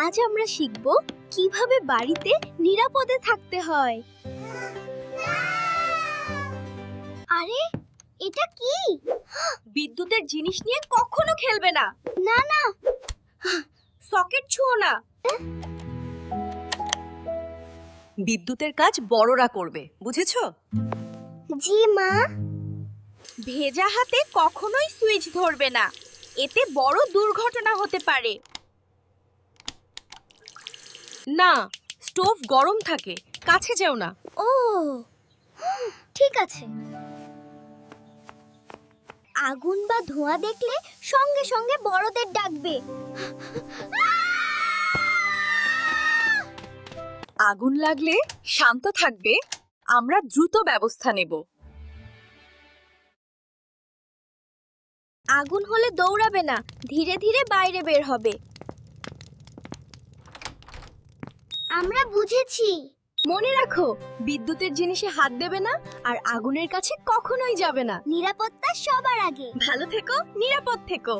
আজ আমরা শিখব কিভাবে বাড়িতে নিরাপদে থাকতে হয়। আরে এটা কি? বিদ্যুতের জিনিস নিয়ে কখনো খেলবে না। না না, সকেট ছুঁয়ো না। বিদ্যুতের কাজ বড়রা করবে, বুঝেছো? জি মা। ভেজা হাতে কখনোই সুইচ ধরবে না, এতে বড় দুর্ঘটনা হতে পারে। না, স্টোভ গরম থাকে, কাছে যেও না। ও ঠিক আছে। আগুন বা ধোঁয়া দেখলে সঙ্গে সঙ্গে বড়দের ডাকবে। আগুন লাগলে শান্ত থাকবে, আমরা দ্রুত ব্যবস্থা নেব। আগুন হলে দৌড়াবে না, ধীরে ধীরে বাইরে বের হবে। আমরা বুঝেছি। মনে রাখো, বিদ্যুতের জিনিসে হাত দেবে না আর আগুনের কাছে কখনোই যাবে না। নিরাপত্তা সবার আগে। ভালো থেকো, নিরাপদ থেকো।